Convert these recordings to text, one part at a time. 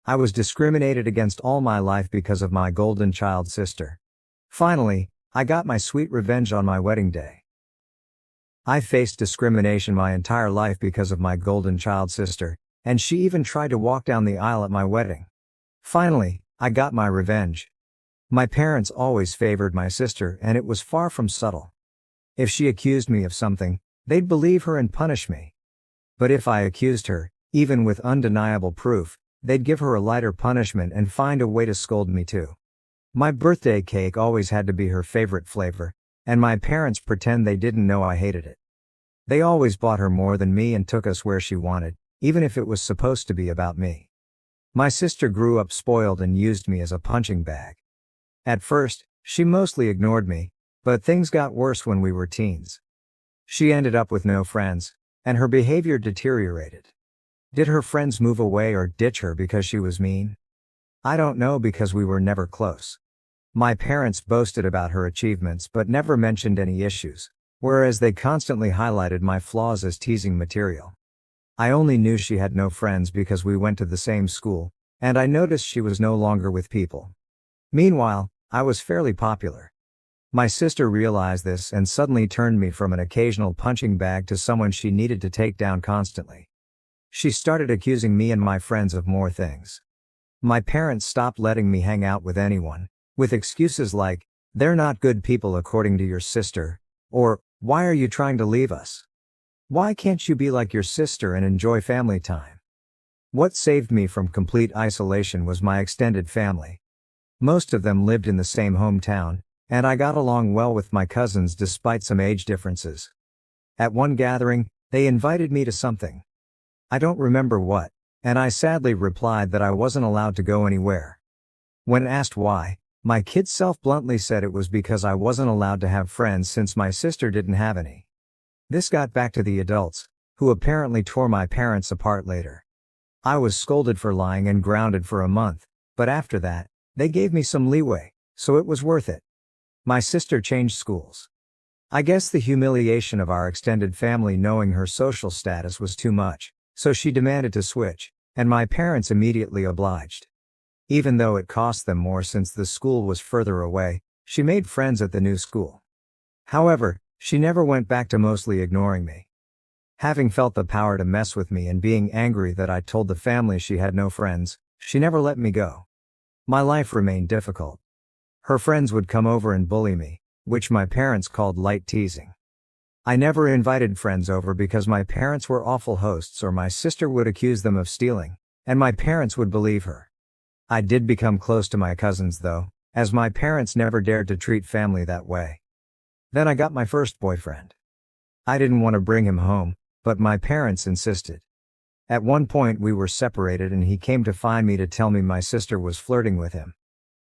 I was discriminated against all my life because of my golden child sister. Finally, I got my sweet revenge on my wedding day. I faced discrimination my entire life because of my golden child sister, and she even tried to walk down the aisle at my wedding. Finally, I got my revenge. My parents always favored my sister, and it was far from subtle. If she accused me of something, they'd believe her and punish me. But if I accused her, even with undeniable proof, they'd give her a lighter punishment and find a way to scold me too. My birthday cake always had to be her favorite flavor, and my parents pretend they didn't know I hated it. They always bought her more than me and took us where she wanted, even if it was supposed to be about me. My sister grew up spoiled and used me as a punching bag. At first, she mostly ignored me, but things got worse when we were teens. She ended up with no friends, and her behavior deteriorated. Did her friends move away or ditch her because she was mean? I don't know, because we were never close. My parents boasted about her achievements but never mentioned any issues, whereas they constantly highlighted my flaws as teasing material. I only knew she had no friends because we went to the same school, and I noticed she was no longer with people. Meanwhile, I was fairly popular. My sister realized this and suddenly turned me from an occasional punching bag to someone she needed to take down constantly. She started accusing me and my friends of more things. My parents stopped letting me hang out with anyone, with excuses like, "They're not good people according to your sister," or, "Why are you trying to leave us? Why can't you be like your sister and enjoy family time?" What saved me from complete isolation was my extended family. Most of them lived in the same hometown, and I got along well with my cousins despite some age differences. At one gathering, they invited me to something. I don't remember what, and I sadly replied that I wasn't allowed to go anywhere. When asked why, my kid self bluntly said it was because I wasn't allowed to have friends since my sister didn't have any. This got back to the adults, who apparently tore my parents apart later. I was scolded for lying and grounded for a month, but after that, they gave me some leeway, so it was worth it. My sister changed schools. I guess the humiliation of our extended family knowing her social status was too much, so she demanded to switch, and my parents immediately obliged. Even though it cost them more since the school was further away, she made friends at the new school. However, she never went back to mostly ignoring me. Having felt the power to mess with me and being angry that I told the family she had no friends, she never let me go. My life remained difficult. Her friends would come over and bully me, which my parents called light teasing. I never invited friends over because my parents were awful hosts, or my sister would accuse them of stealing, and my parents would believe her. I did become close to my cousins though, as my parents never dared to treat family that way. Then I got my first boyfriend. I didn't want to bring him home, but my parents insisted. At one point we were separated and he came to find me to tell me my sister was flirting with him.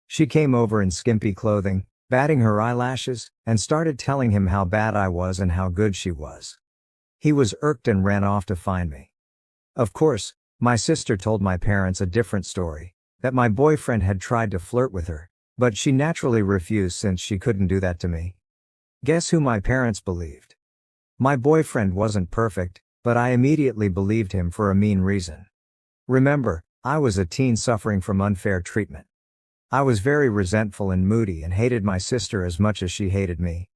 She came over in skimpy clothing, batting her eyelashes, and started telling him how bad I was and how good she was. He was irked and ran off to find me. Of course, my sister told my parents a different story, that my boyfriend had tried to flirt with her, but she naturally refused since she couldn't do that to me. Guess who my parents believed? My boyfriend wasn't perfect, but I immediately believed him for a mean reason. Remember, I was a teen suffering from unfair treatment. I was very resentful and moody and hated my sister as much as she hated me.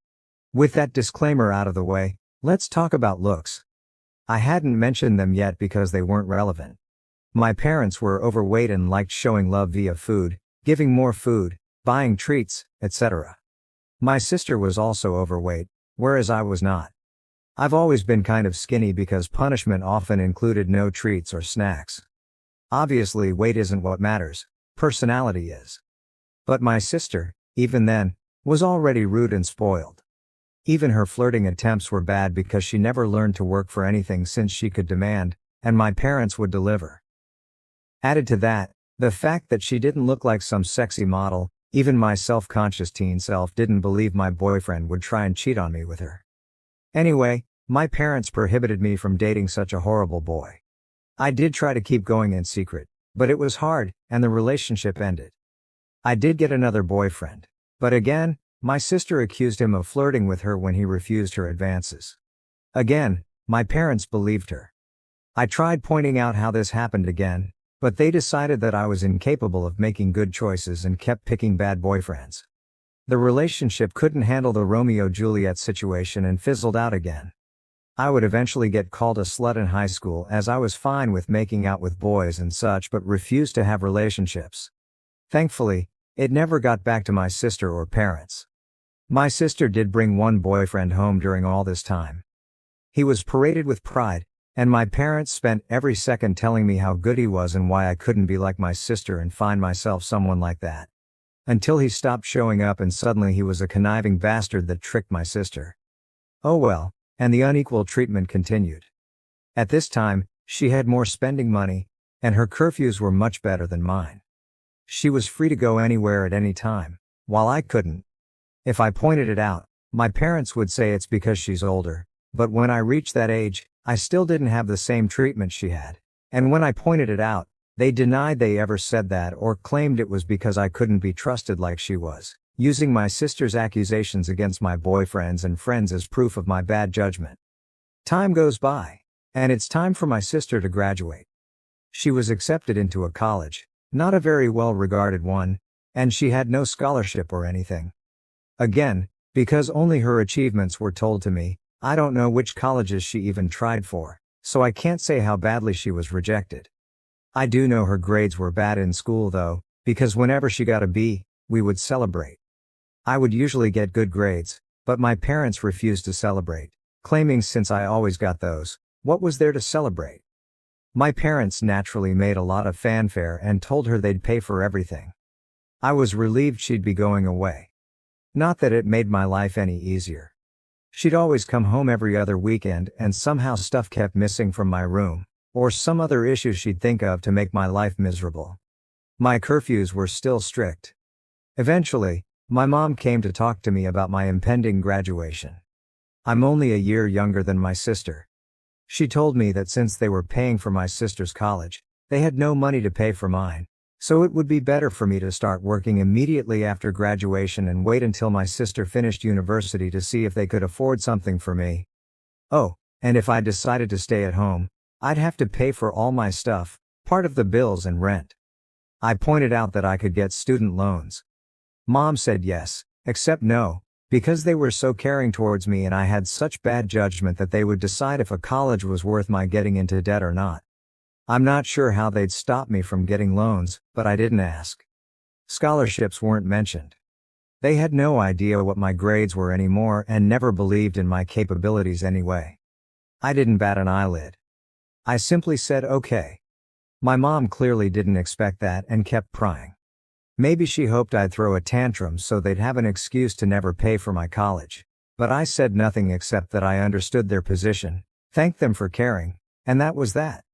With that disclaimer out of the way, let's talk about looks. I hadn't mentioned them yet because they weren't relevant. My parents were overweight and liked showing love via food, giving more food, buying treats, etc. My sister was also overweight, whereas I was not. I've always been kind of skinny because punishment often included no treats or snacks. Obviously, weight isn't what matters, personality is. But my sister, even then, was already rude and spoiled. Even her flirting attempts were bad because she never learned to work for anything since she could demand, and my parents would deliver. Added to that, the fact that she didn't look like some sexy model, even my self-conscious teen self didn't believe my boyfriend would try and cheat on me with her. Anyway, my parents prohibited me from dating such a horrible boy. I did try to keep going in secret, but it was hard, and the relationship ended. I did get another boyfriend, but again, my sister accused him of flirting with her when he refused her advances. Again, my parents believed her. I tried pointing out how this happened again, But they decided that I was incapable of making good choices and kept picking bad boyfriends. The relationship couldn't handle the Romeo-Juliet situation and fizzled out again. I would eventually get called a slut in high school as I was fine with making out with boys and such but refused to have relationships. Thankfully, it never got back to my sister or parents. My sister did bring one boyfriend home during all this time. He was paraded with pride, and my parents spent every second telling me how good he was and why I couldn't be like my sister and find myself someone like that. Until he stopped showing up and suddenly he was a conniving bastard that tricked my sister. Oh well, and the unequal treatment continued. At this time, she had more spending money, and her curfews were much better than mine. She was free to go anywhere at any time, while I couldn't. If I pointed it out, my parents would say it's because she's older, but when I reached that age, I still didn't have the same treatment she had. And when I pointed it out, they denied they ever said that or claimed it was because I couldn't be trusted like she was, using my sister's accusations against my boyfriends and friends as proof of my bad judgment. Time goes by, and it's time for my sister to graduate. She was accepted into a college, not a very well-regarded one, and she had no scholarship or anything. Again, because only her achievements were told to me, I don't know which colleges she even tried for, so I can't say how badly she was rejected. I do know her grades were bad in school though, because whenever she got a B, we would celebrate. I would usually get good grades, but my parents refused to celebrate, claiming since I always got those, what was there to celebrate? My parents naturally made a lot of fanfare and told her they'd pay for everything. I was relieved she'd be going away. Not that it made my life any easier. She'd always come home every other weekend and somehow stuff kept missing from my room, or some other issue she'd think of to make my life miserable. My curfews were still strict. Eventually, my mom came to talk to me about my impending graduation. I'm only a year younger than my sister. She told me that since they were paying for my sister's college, they had no money to pay for mine, so it would be better for me to start working immediately after graduation and wait until my sister finished university to see if they could afford something for me. Oh, and if I decided to stay at home, I'd have to pay for all my stuff, part of the bills and rent. I pointed out that I could get student loans. Mom said yes, except no, because they were so caring towards me and I had such bad judgment that they would decide if a college was worth my getting into debt or not. I'm not sure how they'd stop me from getting loans, but I didn't ask. Scholarships weren't mentioned. They had no idea what my grades were anymore and never believed in my capabilities anyway. I didn't bat an eyelid. I simply said okay. My mom clearly didn't expect that and kept prying. Maybe she hoped I'd throw a tantrum so they'd have an excuse to never pay for my college. But I said nothing except that I understood their position, thanked them for caring, and that was that.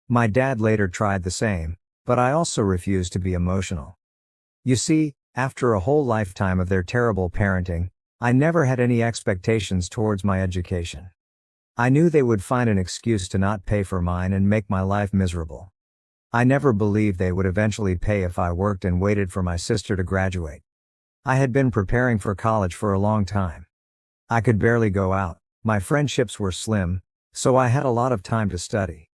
My dad later tried the same, but I also refused to be emotional. You see, after a whole lifetime of their terrible parenting, I never had any expectations towards my education. I knew they would find an excuse to not pay for mine and make my life miserable. I never believed they would eventually pay if I worked and waited for my sister to graduate. I had been preparing for college for a long time. I could barely go out, my friendships were slim, so I had a lot of time to study.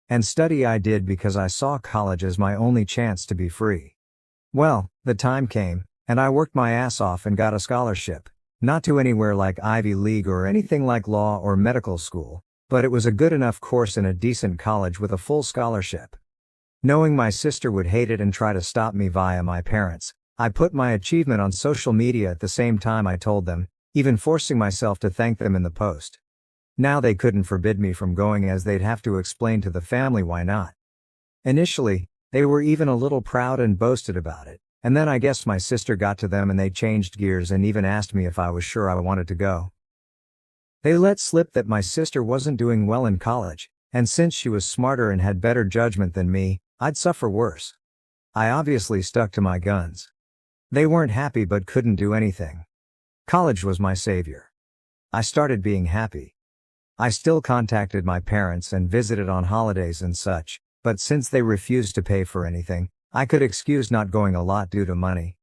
And study I did because I saw college as my only chance to be free. Well, the time came, and I worked my ass off and got a scholarship, not to anywhere like Ivy League or anything like law or medical school, but it was a good enough course in a decent college with a full scholarship. Knowing my sister would hate it and try to stop me via my parents, I put my achievement on social media at the same time I told them, even forcing myself to thank them in the post. Now they couldn't forbid me from going as they'd have to explain to the family why not. Initially, they were even a little proud and boasted about it, and then I guess my sister got to them and they changed gears and even asked me if I was sure I wanted to go. They let slip that my sister wasn't doing well in college, and since she was smarter and had better judgment than me, I'd suffer worse. I obviously stuck to my guns. They weren't happy but couldn't do anything. College was my savior. I started being happy. I still contacted my parents and visited on holidays and such, but since they refused to pay for anything, I could excuse not going a lot due to money.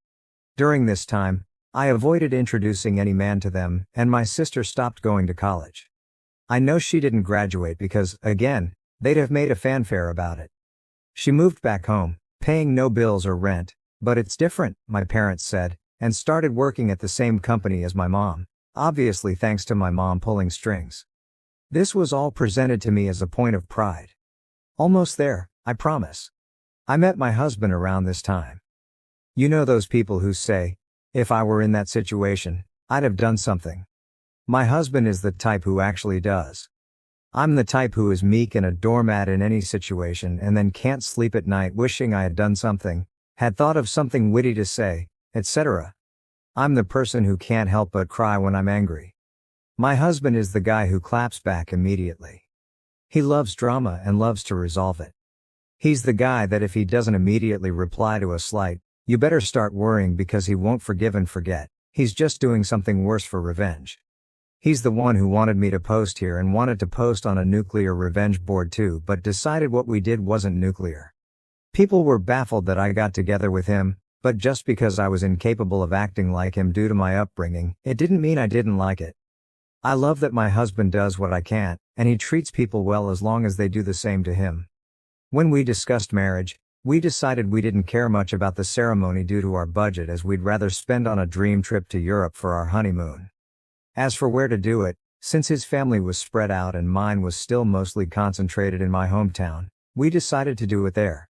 During this time, I avoided introducing any man to them, and my sister stopped going to college. I know she didn't graduate because, again, they'd have made a fanfare about it. She moved back home, paying no bills or rent, but it's different, my parents said, and started working at the same company as my mom, obviously thanks to my mom pulling strings. This was all presented to me as a point of pride. Almost there, I promise. I met my husband around this time. You know those people who say, if I were in that situation, I'd have done something. My husband is the type who actually does. I'm the type who is meek and a doormat in any situation and then can't sleep at night wishing I had done something, had thought of something witty to say, etc. I'm the person who can't help but cry when I'm angry. My husband is the guy who claps back immediately. He loves drama and loves to resolve it. He's the guy that if he doesn't immediately reply to a slight, you better start worrying because he won't forgive and forget, he's just doing something worse for revenge. He's the one who wanted me to post here and wanted to post on a nuclear revenge board too, but decided what we did wasn't nuclear. People were baffled that I got together with him, but just because I was incapable of acting like him due to my upbringing, it didn't mean I didn't like it. I love that my husband does what I can't, and he treats people well as long as they do the same to him. When we discussed marriage, we decided we didn't care much about the ceremony due to our budget as we'd rather spend on a dream trip to Europe for our honeymoon. As for where to do it, since his family was spread out and mine was still mostly concentrated in my hometown, we decided to do it there.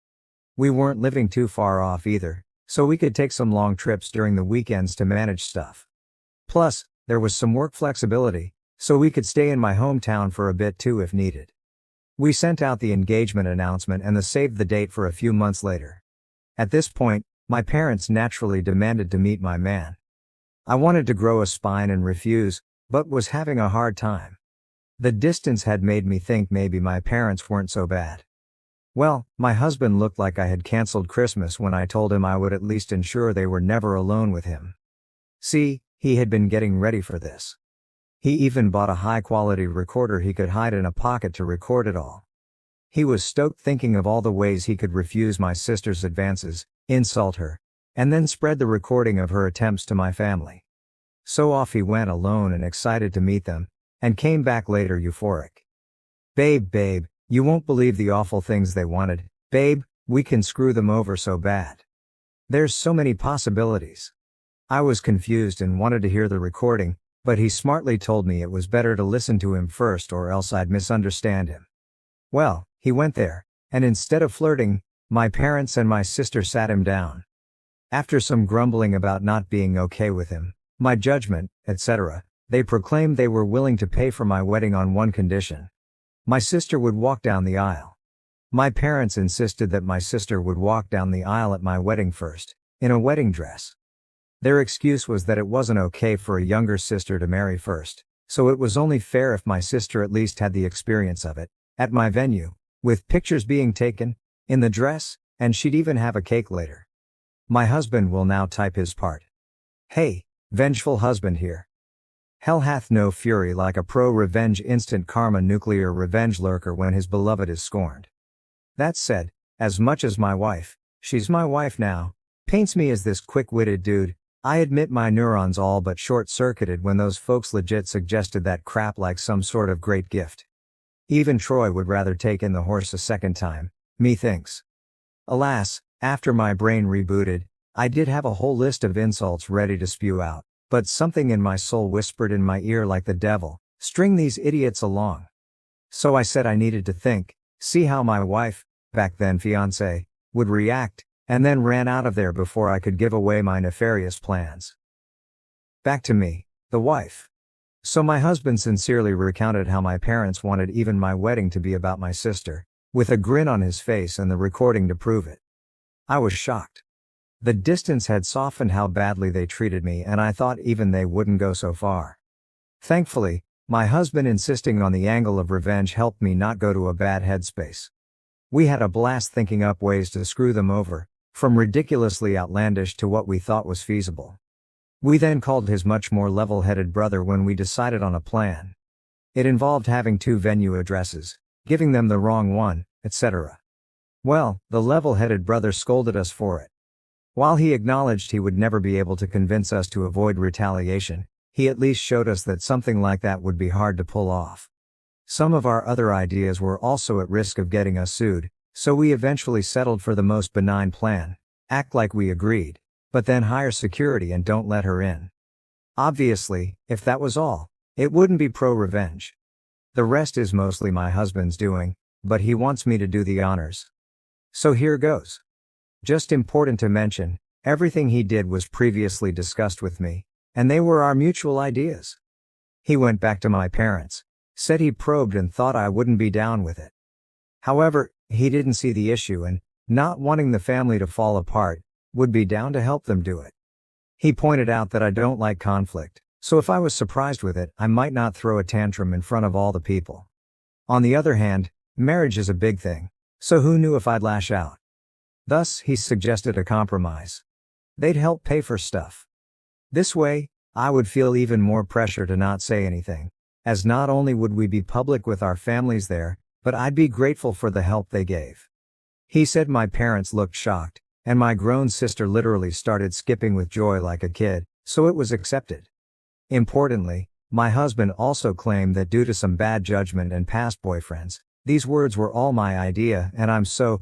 We weren't living too far off either, so we could take some long trips during the weekends to manage stuff. Plus, there was some work flexibility, so we could stay in my hometown for a bit too if needed. We sent out the engagement announcement and the save the date for a few months later. At this point, my parents naturally demanded to meet my man. I wanted to grow a spine and refuse, but was having a hard time. The distance had made me think maybe my parents weren't so bad. Well, my husband looked like I had canceled Christmas when I told him I would at least ensure they were never alone with him. See, he had been getting ready for this. He even bought a high-quality recorder he could hide in a pocket to record it all. He was stoked thinking of all the ways he could refuse my sister's advances, insult her, and then spread the recording of her attempts to my family. So off he went alone and excited to meet them, and came back later euphoric. Babe, you won't believe the awful things they wanted. Babe, we can screw them over so bad. There's so many possibilities. I was confused and wanted to hear the recording, but he smartly told me it was better to listen to him first or else I'd misunderstand him. Well, he went there, and instead of flirting, my parents and my sister sat him down. After some grumbling about not being okay with him, my judgment, etc., they proclaimed they were willing to pay for my wedding on one condition. My sister would walk down the aisle. My parents insisted that my sister would walk down the aisle at my wedding first, in a wedding dress. Their excuse was that it wasn't okay for a younger sister to marry first, so it was only fair if my sister at least had the experience of it, at my venue, with pictures being taken, in the dress, and she'd even have a cake later. My husband will now type his part. Hey, vengeful husband here. Hell hath no fury like a pro-revenge instant karma nuclear revenge lurker when his beloved is scorned. That said, as much as my wife, she's my wife now, paints me as this quick-witted dude, I admit my neurons all but short-circuited when those folks legit suggested that crap like some sort of great gift. Even Troy would rather take in the horse a second time, me thinks. Alas, after my brain rebooted, I did have a whole list of insults ready to spew out, but something in my soul whispered in my ear like the devil, string these idiots along. So I said I needed to think, see how my wife, back then fiancée, would react, and then ran out of there before I could give away my nefarious plans. Back to me, the wife. So my husband sincerely recounted how my parents wanted even my wedding to be about my sister, with a grin on his face and the recording to prove it. I was shocked. The distance had softened how badly they treated me and I thought even they wouldn't go so far. Thankfully, my husband insisting on the angle of revenge helped me not go to a bad headspace. We had a blast thinking up ways to screw them over, from ridiculously outlandish to what we thought was feasible. We then called his much more level-headed brother when we decided on a plan. It involved having 2 venue addresses, giving them the wrong one, etc. Well, the level-headed brother scolded us for it. While he acknowledged he would never be able to convince us to avoid retaliation, he at least showed us that something like that would be hard to pull off. Some of our other ideas were also at risk of getting us sued, So we eventually settled for the most benign plan: act like we agreed, but then hire security and don't let her in. Obviously, if that was all, it wouldn't be pro-revenge. The rest is mostly my husband's doing, but he wants me to do the honors. So here goes. Just important to mention, everything he did was previously discussed with me, and they were our mutual ideas. He went back to my parents, said he probed and thought I wouldn't be down with it. However, he didn't see the issue and, not wanting the family to fall apart, would be down to help them do it. He pointed out that I don't like conflict, so if I was surprised with it, I might not throw a tantrum in front of all the people. On the other hand, marriage is a big thing, so who knew if I'd lash out? Thus, he suggested a compromise. They'd help pay for stuff. This way, I would feel even more pressure to not say anything, as not only would we be public with our families there, but I'd be grateful for the help they gave. He said my parents looked shocked, and my grown sister literally started skipping with joy like a kid, so it was accepted. Importantly, my husband also claimed that due to some bad judgment and past boyfriends, these words were all my idea, and I'm so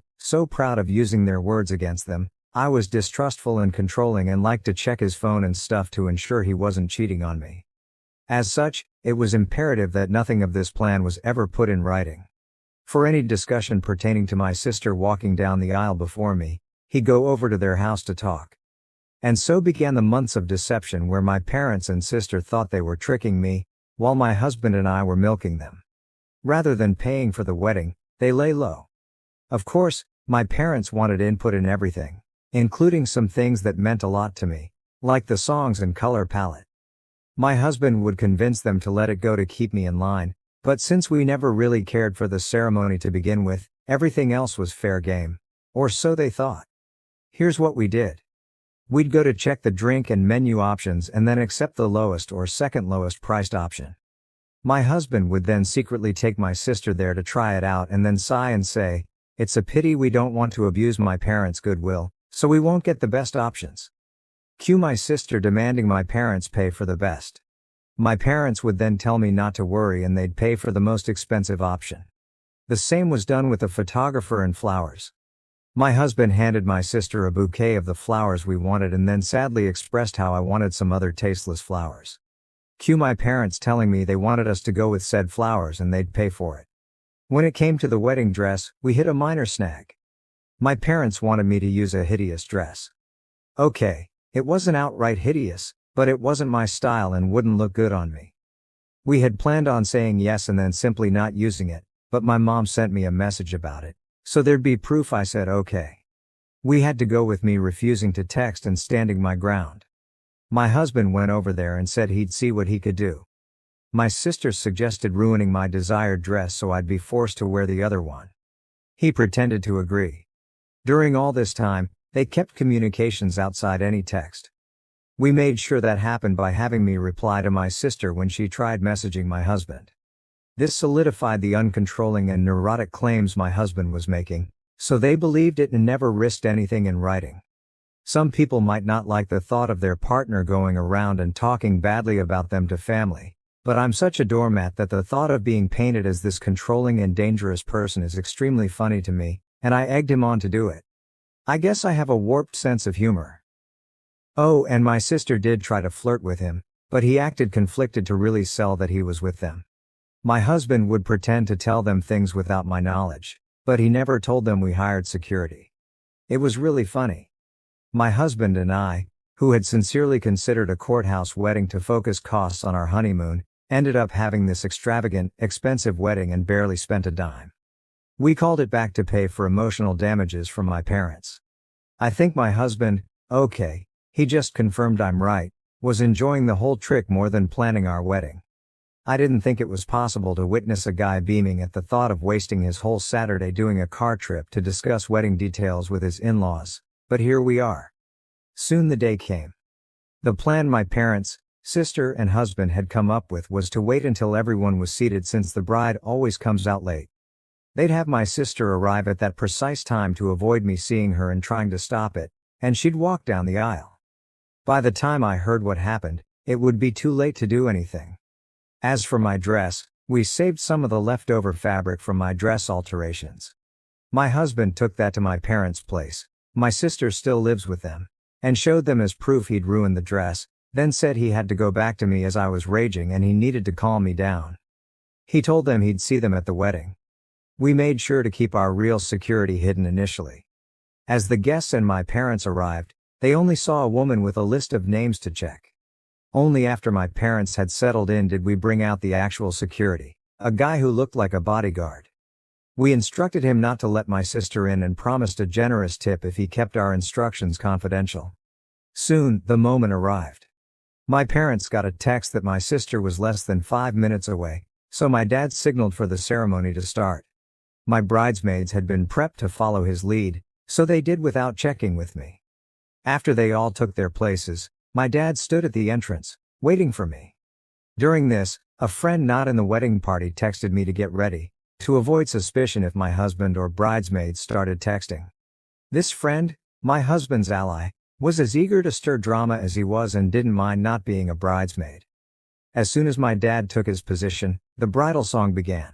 proud of using their words against them. I was distrustful and controlling and liked to check his phone and stuff to ensure he wasn't cheating on me. As such, it was imperative that nothing of this plan was ever put in writing. For any discussion pertaining to my sister walking down the aisle before me, he'd go over to their house to talk. And so began the months of deception where my parents and sister thought they were tricking me, while my husband and I were milking them. Rather than paying for the wedding, they lay low. Of course, my parents wanted input in everything, including some things that meant a lot to me, like the songs and color palette. My husband would convince them to let it go to keep me in line, but since we never really cared for the ceremony to begin with, everything else was fair game. Or so they thought. Here's what we did. We'd go to check the drink and menu options and then accept the lowest or second lowest priced option. My husband would then secretly take my sister there to try it out and then sigh and say, "It's a pity we don't want to abuse my parents' goodwill, so we won't get the best options." Cue my sister demanding my parents pay for the best. My parents would then tell me not to worry and they'd pay for the most expensive option. The same was done with the photographer and flowers. My husband handed my sister a bouquet of the flowers we wanted and then sadly expressed how I wanted some other tasteless flowers. Cue my parents telling me they wanted us to go with said flowers and they'd pay for it. When it came to the wedding dress, we hit a minor snag. My parents wanted me to use a hideous dress. Okay, it wasn't outright hideous, but it wasn't my style and wouldn't look good on me. We had planned on saying yes and then simply not using it, but my mom sent me a message about it, so there'd be proof I said okay. We had to go with me refusing to text and standing my ground. My husband went over there and said he'd see what he could do. My sister suggested ruining my desired dress so I'd be forced to wear the other one. He pretended to agree. During all this time, they kept communications outside any text. We made sure that happened by having me reply to my sister when she tried messaging my husband. This solidified the uncontrolling and neurotic claims my husband was making, so they believed it and never risked anything in writing. Some people might not like the thought of their partner going around and talking badly about them to family, but I'm such a doormat that the thought of being painted as this controlling and dangerous person is extremely funny to me, and I egged him on to do it. I guess I have a warped sense of humor. Oh, and my sister did try to flirt with him, but he acted conflicted to really sell that he was with them. My husband would pretend to tell them things without my knowledge, but he never told them we hired security. It was really funny. My husband and I, who had sincerely considered a courthouse wedding to focus costs on our honeymoon, ended up having this extravagant, expensive wedding and barely spent a dime. We called it back to pay for emotional damages from my parents. I think my husband, okay, he just confirmed I'm right, was enjoying the whole trick more than planning our wedding. I didn't think it was possible to witness a guy beaming at the thought of wasting his whole Saturday doing a car trip to discuss wedding details with his in-laws, but here we are. Soon the day came. The plan my parents, sister and husband had come up with was to wait until everyone was seated since the bride always comes out late. They'd have my sister arrive at that precise time to avoid me seeing her and trying to stop it, and she'd walk down the aisle. By the time I heard what happened, it would be too late to do anything. As for my dress, we saved some of the leftover fabric from my dress alterations. My husband took that to my parents' place. My sister still lives with them. And showed them as proof he'd ruined the dress, then said he had to go back to me as I was raging and he needed to calm me down. He told them he'd see them at the wedding. We made sure to keep our real security hidden initially. As the guests and my parents arrived, they only saw a woman with a list of names to check. Only after my parents had settled in did we bring out the actual security, a guy who looked like a bodyguard. We instructed him not to let my sister in and promised a generous tip if he kept our instructions confidential. Soon, the moment arrived. My parents got a text that my sister was less than 5 minutes away, so my dad signaled for the ceremony to start. My bridesmaids had been prepped to follow his lead, so they did without checking with me. After they all took their places, my dad stood at the entrance, waiting for me. During this, a friend not in the wedding party texted me to get ready, to avoid suspicion if my husband or bridesmaids started texting. This friend, my husband's ally, was as eager to stir drama as he was and didn't mind not being a bridesmaid. As soon as my dad took his position, the bridal song began.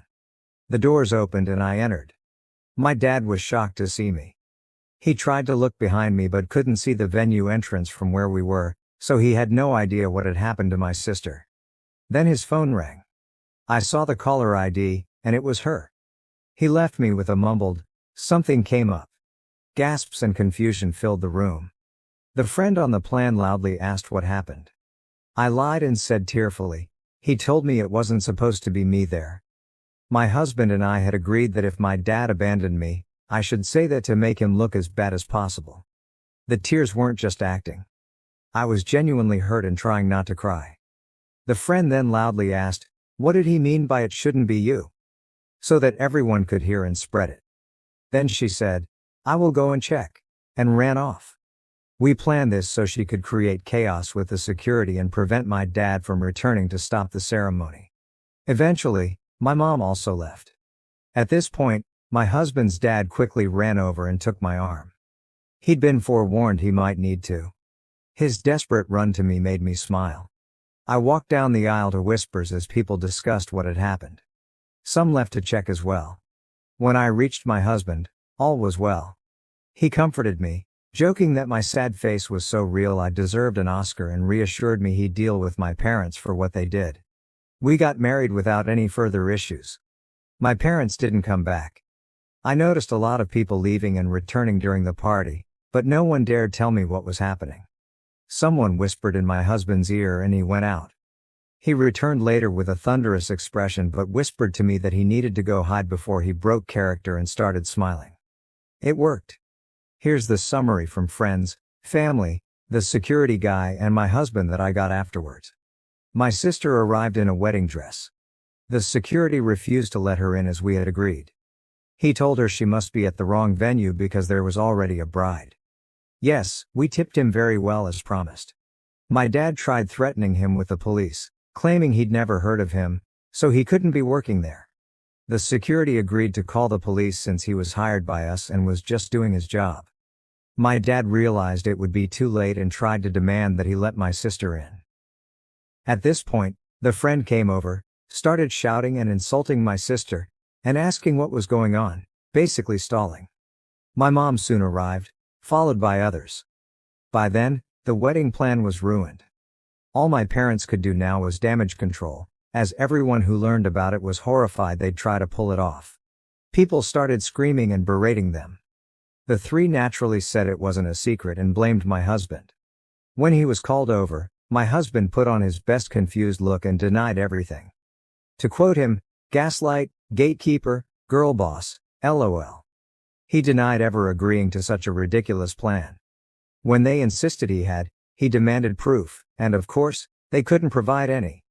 The doors opened and I entered. My dad was shocked to see me. He tried to look behind me but couldn't see the venue entrance from where we were, so he had no idea what had happened to my sister. Then his phone rang. I saw the caller ID, and it was her. He left me with a mumbled, "Something came up." Gasps and confusion filled the room. The friend on the plan loudly asked what happened. I lied and said tearfully, "He told me it wasn't supposed to be me there." My husband and I had agreed that if my dad abandoned me, I should say that to make him look as bad as possible. The tears weren't just acting. I was genuinely hurt and trying not to cry. The friend then loudly asked, "What did he mean by it shouldn't be you?" So that everyone could hear and spread it. Then she said, "I will go and check," and ran off. We planned this so she could create chaos with the security and prevent my dad from returning to stop the ceremony. Eventually, my mom also left. At this point, my husband's dad quickly ran over and took my arm. He'd been forewarned he might need to. His desperate run to me made me smile. I walked down the aisle to whispers as people discussed what had happened. Some left to check as well. When I reached my husband, all was well. He comforted me, joking that my sad face was so real I deserved an Oscar and reassured me he'd deal with my parents for what they did. We got married without any further issues. My parents didn't come back. I noticed a lot of people leaving and returning during the party, but no one dared tell me what was happening. Someone whispered in my husband's ear and he went out. He returned later with a thunderous expression but whispered to me that he needed to go hide before he broke character and started smiling. It worked. Here's the summary from friends, family, the security guy and my husband that I got afterwards. My sister arrived in a wedding dress. The security refused to let her in as we had agreed. He told her she must be at the wrong venue because there was already a bride. Yes, we tipped him very well as promised. My dad tried threatening him with the police, claiming he'd never heard of him, so he couldn't be working there. The security agreed to call the police since he was hired by us and was just doing his job. My dad realized it would be too late and tried to demand that he let my sister in. At this point, the friend came over, started shouting and insulting my sister, and asking what was going on, basically stalling. My mom soon arrived, followed by others. By then, the wedding plan was ruined. All my parents could do now was damage control, as everyone who learned about it was horrified they'd try to pull it off. People started screaming and berating them. The three naturally said it wasn't a secret and blamed my husband. When he was called over, my husband put on his best confused look and denied everything. To quote him, "Gaslight, gatekeeper, girl boss, LOL." He denied ever agreeing to such a ridiculous plan. When they insisted he demanded proof, and of course, they couldn't provide any.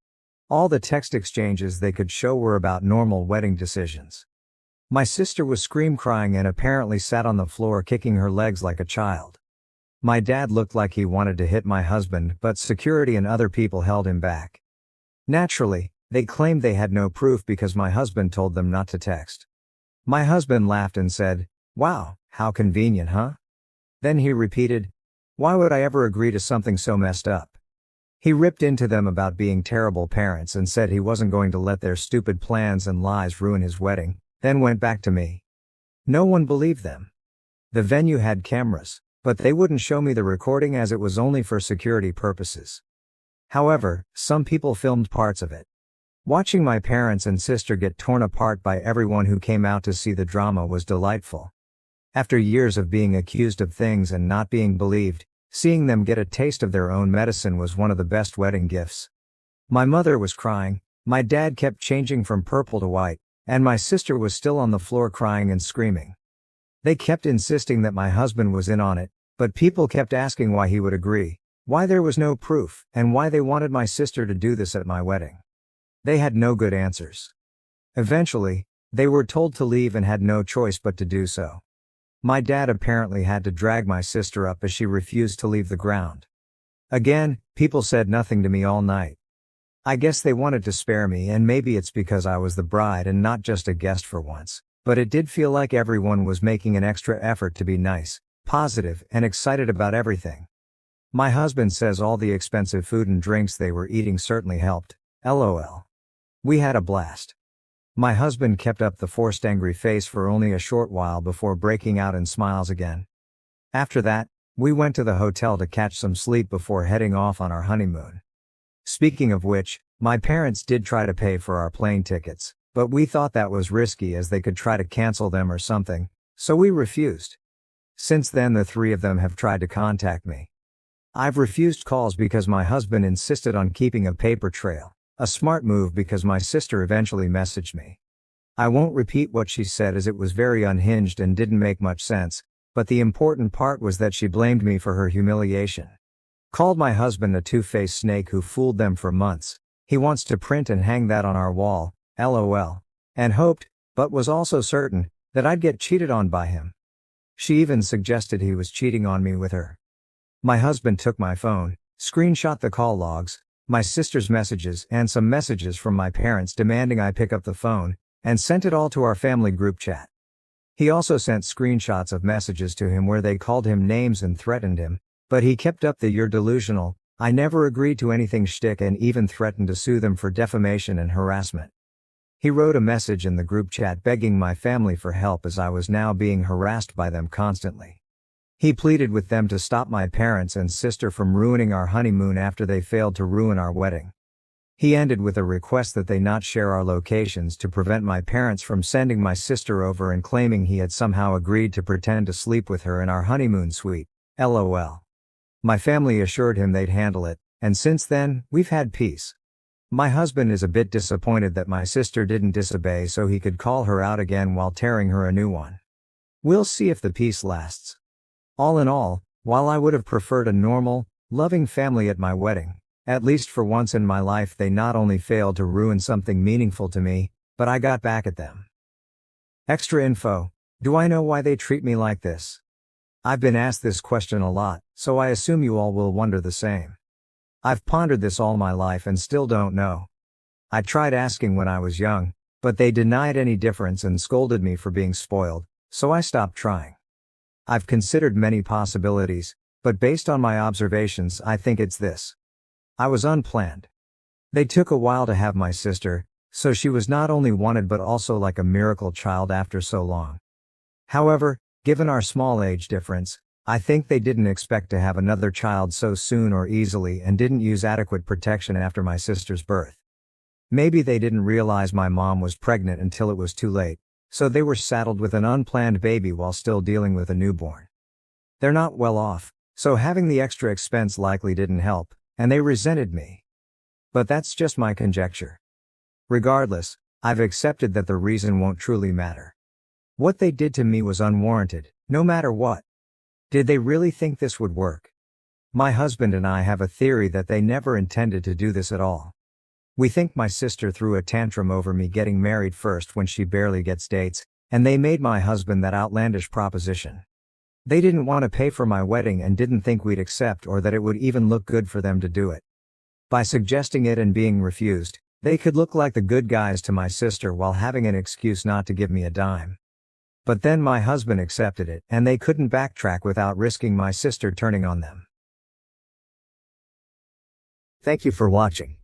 All the text exchanges they could show were about normal wedding decisions. My sister was scream-crying and apparently sat on the floor kicking her legs like a child. My dad looked like he wanted to hit my husband, but security and other people held him back. Naturally, they claimed they had no proof because my husband told them not to text. My husband laughed and said, "Wow, how convenient, huh?" Then he repeated, "Why would I ever agree to something so messed up?" He ripped into them about being terrible parents and said he wasn't going to let their stupid plans and lies ruin his wedding, then went back to me. No one believed them. The venue had cameras, but they wouldn't show me the recording as it was only for security purposes. However, some people filmed parts of it. Watching my parents and sister get torn apart by everyone who came out to see the drama was delightful. After years of being accused of things and not being believed, seeing them get a taste of their own medicine was one of the best wedding gifts. My mother was crying, my dad kept changing from purple to white, and my sister was still on the floor crying and screaming. They kept insisting that my husband was in on it, but people kept asking why he would agree, why there was no proof, and why they wanted my sister to do this at my wedding. They had no good answers. Eventually, they were told to leave and had no choice but to do so. My dad apparently had to drag my sister up as she refused to leave the ground. Again, people said nothing to me all night. I guess they wanted to spare me, and maybe it's because I was the bride and not just a guest for once, but it did feel like everyone was making an extra effort to be nice, positive, and excited about everything. My husband says all the expensive food and drinks they were eating certainly helped. LOL. We had a blast. My husband kept up the forced angry face for only a short while before breaking out in smiles again. After that, we went to the hotel to catch some sleep before heading off on our honeymoon. Speaking of which, my parents did try to pay for our plane tickets, but we thought that was risky as they could try to cancel them or something, so we refused. Since then the three of them have tried to contact me. I've refused calls because my husband insisted on keeping a paper trail. A smart move because my sister eventually messaged me. I won't repeat what she said as it was very unhinged and didn't make much sense, but the important part was that she blamed me for her humiliation. Called my husband a two-faced snake who fooled them for months. He wants to print and hang that on our wall, LOL. And hoped, but was also certain, that I'd get cheated on by him. She even suggested he was cheating on me with her. My husband took my phone, screenshot the call logs, my sister's messages and some messages from my parents demanding I pick up the phone, and sent it all to our family group chat. He also sent screenshots of messages to him where they called him names and threatened him, but he kept up the "you're delusional, I never agreed to anything" shtick and even threatened to sue them for defamation and harassment. He wrote a message in the group chat begging my family for help as I was now being harassed by them constantly. He pleaded with them to stop my parents and sister from ruining our honeymoon after they failed to ruin our wedding. He ended with a request that they not share our locations to prevent my parents from sending my sister over and claiming he had somehow agreed to pretend to sleep with her in our honeymoon suite, LOL. My family assured him they'd handle it, and since then, we've had peace. My husband is a bit disappointed that my sister didn't disobey so he could call her out again while tearing her a new one. We'll see if the peace lasts. All in all, while I would have preferred a normal, loving family at my wedding, at least for once in my life they not only failed to ruin something meaningful to me, but I got back at them. Extra info: do I know why they treat me like this? I've been asked this question a lot, so I assume you all will wonder the same. I've pondered this all my life and still don't know. I tried asking when I was young, but they denied any difference and scolded me for being spoiled, so I stopped trying. I've considered many possibilities, but based on my observations I think it's this. I was unplanned. They took a while to have my sister, so she was not only wanted but also like a miracle child after so long. However, given our small age difference, I think they didn't expect to have another child so soon or easily and didn't use adequate protection after my sister's birth. Maybe they didn't realize my mom was pregnant until it was too late, so they were saddled with an unplanned baby while still dealing with a newborn. They're not well off, so having the extra expense likely didn't help, and they resented me. But that's just my conjecture. Regardless, I've accepted that the reason won't truly matter. What they did to me was unwarranted, no matter what. Did they really think this would work? My husband and I have a theory that they never intended to do this at all. We think my sister threw a tantrum over me getting married first when she barely gets dates, and they made my husband that outlandish proposition. They didn't want to pay for my wedding and didn't think we'd accept or that it would even look good for them to do it. By suggesting it and being refused, they could look like the good guys to my sister while having an excuse not to give me a dime. But then my husband accepted it and they couldn't backtrack without risking my sister turning on them. Thank you for watching.